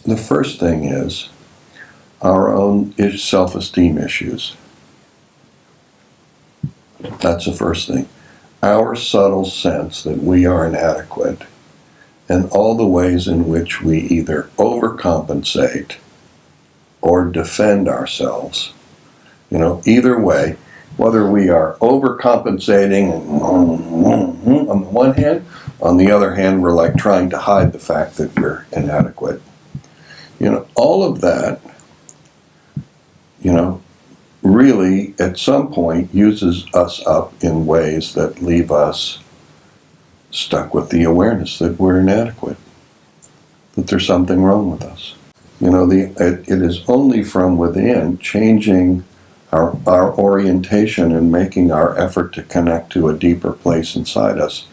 the first thing is our own self-esteem issues. That's the first thing. Our subtle sense that we are inadequate, and all the ways in which we either overcompensate or defend ourselves. Either way, whether we are overcompensating on the one hand, on the other hand, we're like trying to hide the fact that we're inadequate. All of that, really at some point uses us up in ways that leave us stuck with the awareness that we're inadequate, that there's something wrong with us. It is only from within, changing our orientation and making our effort to connect to a deeper place inside us,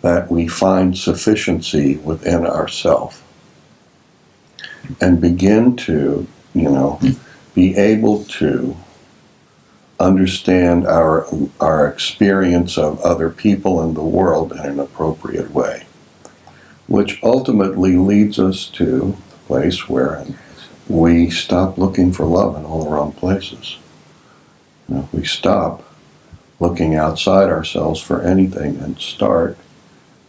that we find sufficiency within ourself and begin to, be able to understand our experience of other people and the world in an appropriate way, which ultimately leads us to the place where we stop looking for love in all the wrong places. We stop looking outside ourselves for anything and start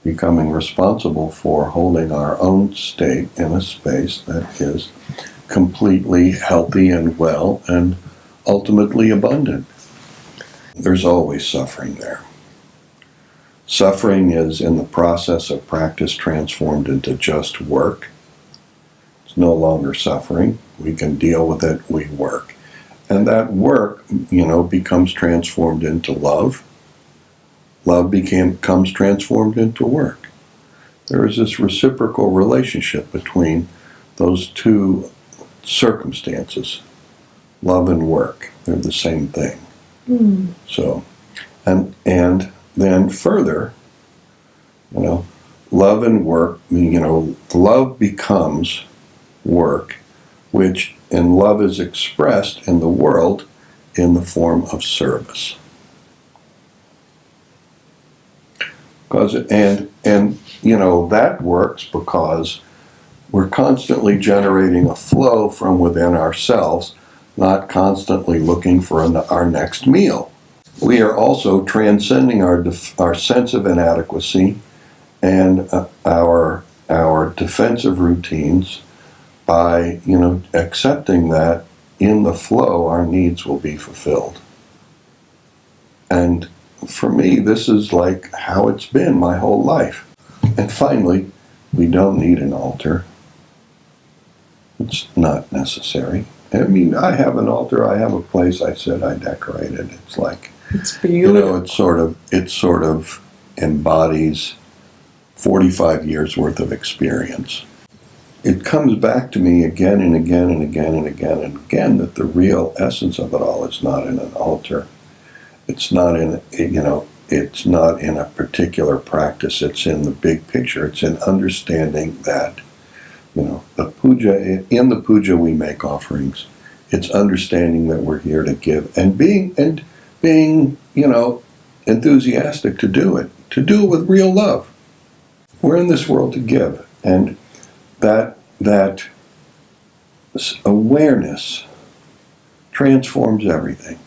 becoming responsible for holding our own state in a space that is completely healthy and well and ultimately abundant. There's always suffering there. Suffering is, in the process of practice, transformed into just work. It's no longer suffering. We can deal with it, we work. And that work, becomes transformed into love. Love becomes transformed into work. There is this reciprocal relationship between those two circumstances, love and work. They're the same thing. So, and then further, love and work, love becomes work, and love is expressed in the world in the form of service. That works because we're constantly generating a flow from within ourselves, not constantly looking for our next meal. We are also transcending our sense of inadequacy and our defensive routines by accepting that in the flow our needs will be fulfilled. And for me, this is like how it's been my whole life. And finally, we don't need an altar. It's not necessary. I have an altar. I have a place I said I decorated. It's like, it's beautiful. It sort of embodies 45 years worth of experience. It comes back to me again and again and again and again and again that the real essence of it all is not in an altar. It's not in, it's not in a particular practice. It's in the big picture. It's in understanding that, the puja, in the puja we make offerings. It's understanding that we're here to give and being, enthusiastic to do it with real love. We're in this world to give, and that awareness transforms everything.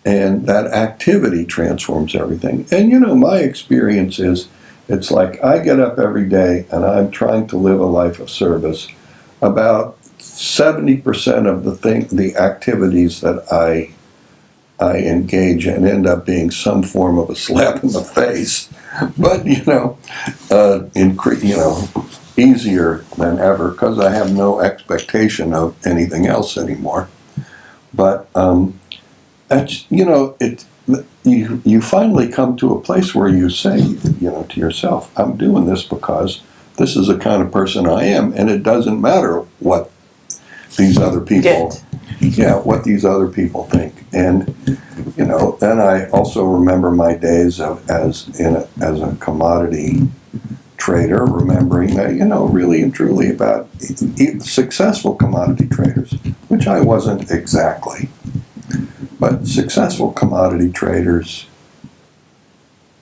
And that activity transforms everything. And my experience is, it's like I get up every day and I'm trying to live a life of service. About 70% of the activities that I engage in end up being some form of a slap in the face. But easier than ever because I have no expectation of anything else anymore. But that's you finally come to a place where you say, to yourself, I'm doing this because this is the kind of person I am, and it doesn't matter what these other people, what these other people think. And then I also remember my days as a commodity trader, remembering that, really and truly about successful commodity traders, which I wasn't exactly. But successful commodity traders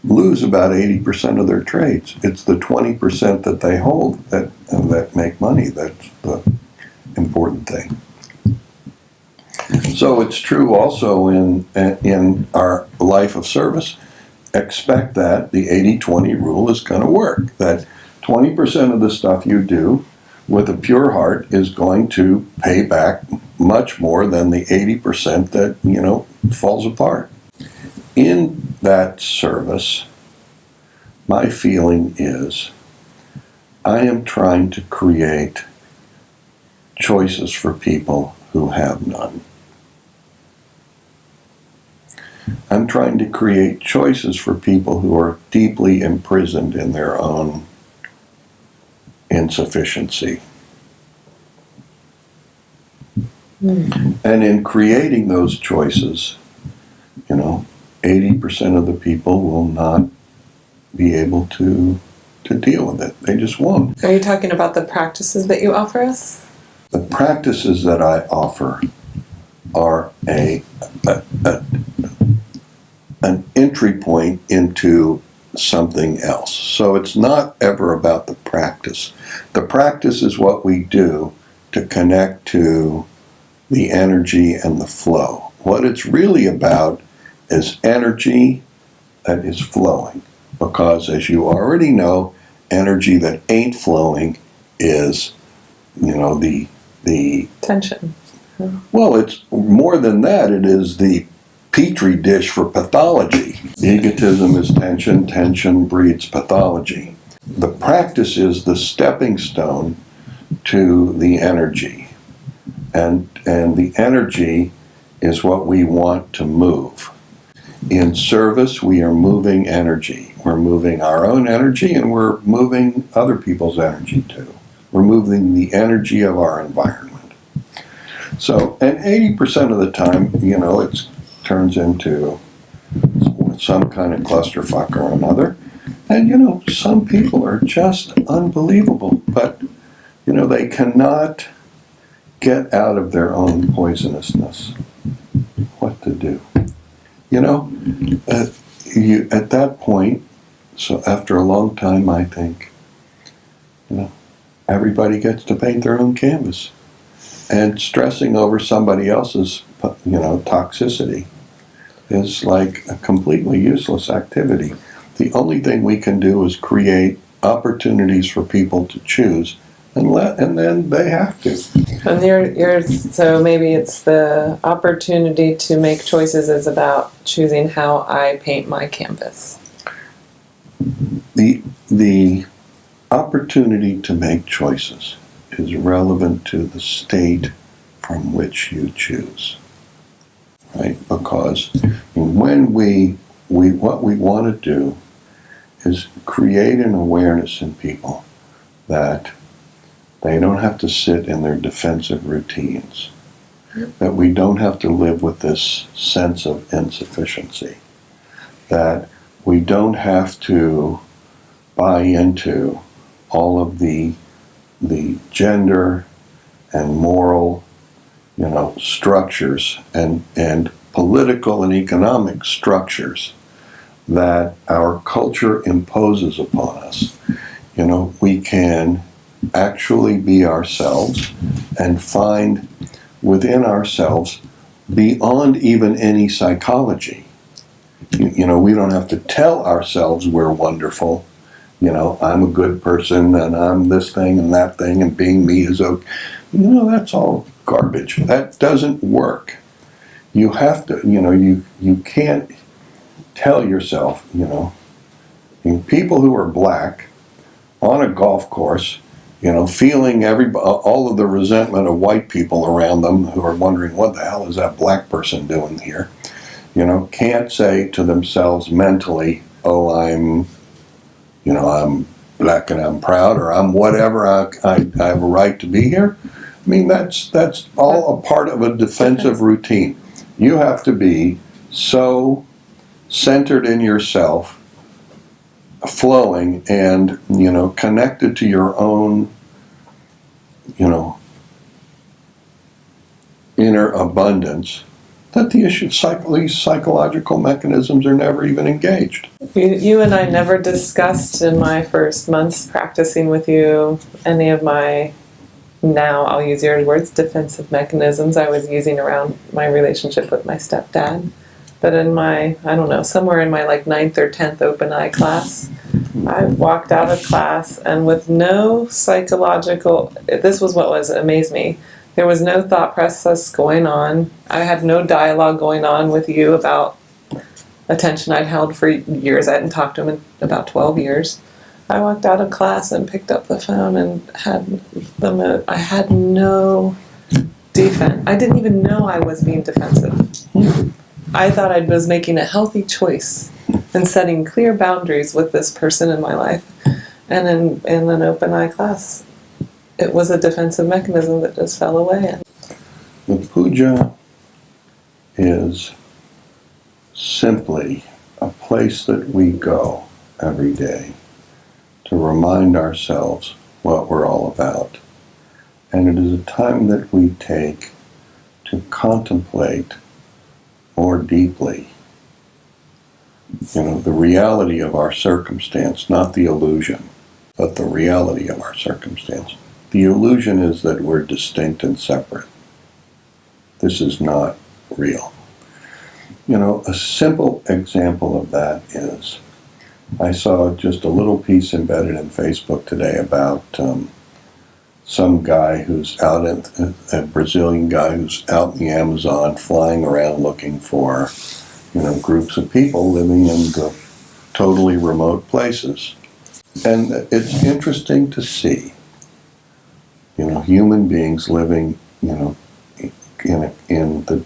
lose about 80% of their trades. It's the 20% that they hold that make money. That's the important thing. So it's true also in our life of service. Expect that the 80-20 rule is going to work. That 20% of the stuff you do with a pure heart is going to pay back much more than the 80% that, falls apart. In that service, my feeling is I am trying to create choices for people who have none. I'm trying to create choices for people who are deeply imprisoned in their own insufficiency. And in creating those choices, 80% of the people will not be able to deal with it. They just won't. Are you talking about the practices that you offer us? The practices that I offer are an entry point into something else. So it's not ever about the practice. The practice is what we do to connect to the energy and the flow. What it's really about is energy that is flowing. Because as you already know, energy that ain't flowing is, the Tension. well, it's more than that. It is the petri dish for pathology. Egotism is tension. Tension breeds pathology. The practice is the stepping stone to the energy. And the energy is what we want to move. In service, we are moving energy. We're moving our own energy, and we're moving other people's energy too. We're moving the energy of our environment. So, and 80% of the time, it turns into some kind of clusterfuck or another. And, some people are just unbelievable, but, they cannot get out of their own poisonousness. What to do? At that point, so after a long time, I think, everybody gets to paint their own canvas. And stressing over somebody else's, toxicity is like a completely useless activity. The only thing we can do is create opportunities for people to choose, and then they have to. And so maybe it's the opportunity to make choices is about choosing how I paint my canvas. The opportunity to make choices is relevant to the state from which you choose, right? Because when what we want to do is create an awareness in people that they don't have to sit in their defensive routines, that we don't have to live with this sense of insufficiency, that we don't have to buy into all of the gender and moral, structures and political and economic structures that our culture imposes upon us. We can actually be ourselves and find within ourselves, beyond even any psychology. We don't have to tell ourselves we're wonderful. I'm a good person and I'm this thing and that thing and being me is okay. That's all garbage. That doesn't work. You have to, you can't tell yourself, people who are black on a golf course, feeling all of the resentment of white people around them who are wondering what the hell is that black person doing here, can't say to themselves mentally, oh, I'm black and I'm proud, or I'm whatever, I have a right to be here. I mean, that's all a part of a defensive routine. You have to be so centered in yourself, flowing and, connected to your own, inner abundance, that the issue, these psychological mechanisms are never even engaged. You and I never discussed in my first months practicing with you any of my, now I'll use your words, defensive mechanisms I was using around my relationship with my stepdad. But in my, I don't know, somewhere in my like 9th or 10th open eye class, I walked out of class and with no psychological, this was what was amazed me. There was no thought process going on. I had no dialogue going on with you about attention I'd held for years. I hadn't talked to him in about 12 years. I walked out of class and picked up the phone and had them. I had no defense. I didn't even know I was being defensive. I thought I was making a healthy choice and setting clear boundaries with this person in my life. And in an open eye class, it was a defensive mechanism that just fell away. The puja is simply a place that we go every day to remind ourselves what we're all about. And it is a time that we take to contemplate more deeply, the reality of our circumstance, not the illusion, but the reality of our circumstance. The illusion is that we're distinct and separate. This is not real. A simple example of that is, I saw just a little piece embedded in Facebook today about some guy who's out a Brazilian guy who's out in the Amazon flying around looking for, groups of people living in the totally remote places. And it's interesting to see, human beings living, in the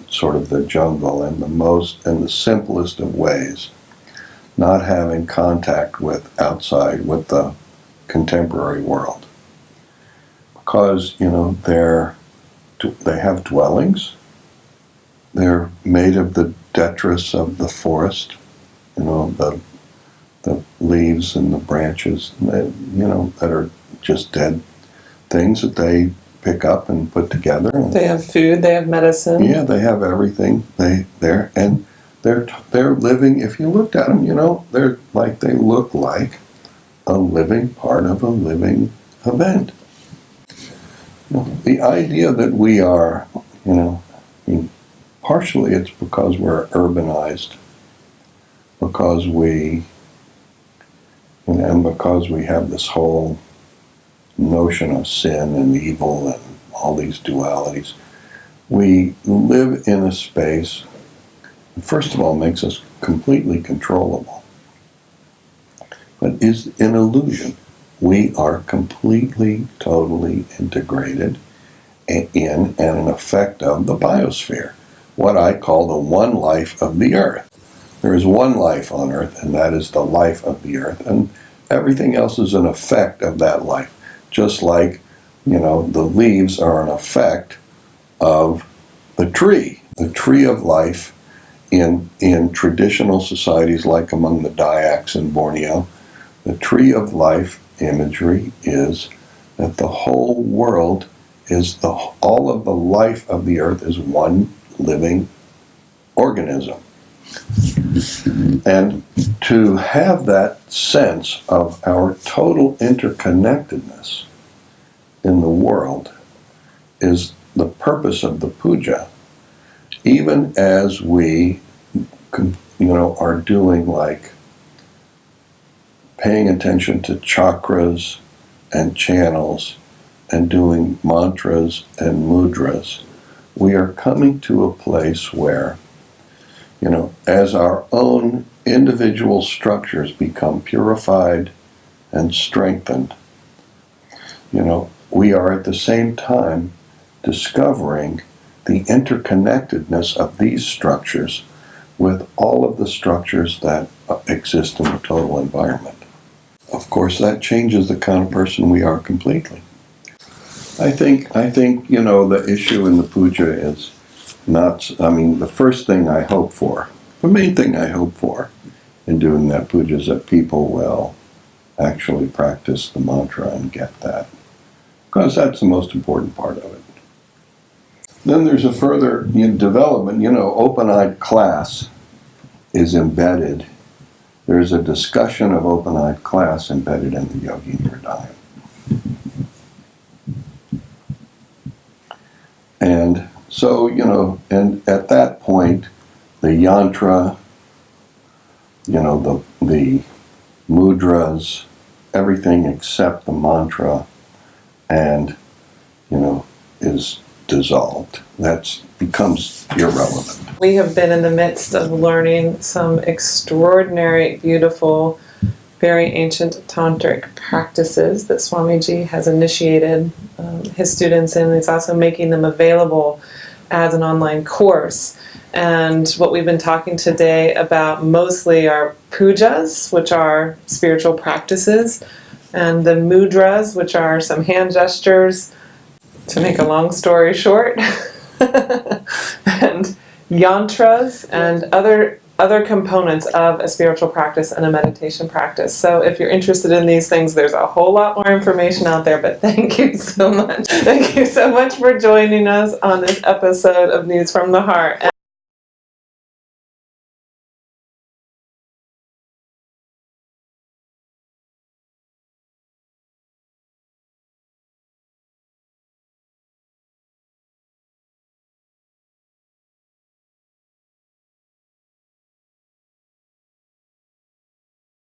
sort of the jungle in the simplest of ways, not having contact with outside, with the contemporary world. Because, they have dwellings, they're made of the detritus of the forest, the leaves and the branches, that are just dead things that they pick up and put together. They have food, they have medicine. Yeah, they have everything. They're living. If you looked at them, they look like a living part of a living event. The idea that we are, partially it's because we're urbanized, because because we have this whole notion of sin and evil and all these dualities. We live in a space, first of all, makes us completely controllable, but is an illusion. We are completely, totally integrated in and an effect of the biosphere, what I call the one life of the earth. There is one life on earth, and that is the life of the earth, and everything else is an effect of that life. Just like, the leaves are an effect of the tree of life in traditional societies like among the Dayaks in Borneo. The tree of life imagery is that the whole world is all of the life of the earth is one living organism. And to have that sense of our total interconnectedness in the world is the purpose of the puja, even as we, are doing like paying attention to chakras and channels and doing mantras and mudras. We are coming to a place where, as our own individual structures become purified and strengthened, we are at the same time discovering the interconnectedness of these structures with all of the structures that exist in the total environment. Of course, that changes the kind of person we are completely. I think, the issue in the puja is the first thing I hope for, the main thing I hope for in doing that puja is that people will actually practice the mantra and get that. Because that's the most important part of it. Then there's a further development. Open-eyed class is embedded. There's a discussion of open-eyed class embedded in the Yogi Hridayam. And so, and at that point, the yantra, the mudras, everything except the mantra, and, is dissolved. That becomes irrelevant. We have been in the midst of learning some extraordinary, beautiful, very ancient tantric practices that Swamiji has initiated his students in. He's also making them available as an online course. And what we've been talking today about mostly are pujas, which are spiritual practices, and the mudras, which are some hand gestures, to make a long story short, and yantras and other components of a spiritual practice and a meditation practice. So if you're interested in these things, there's a whole lot more information out there, but thank you so much. Thank you so much for joining us on this episode of News from the Heart.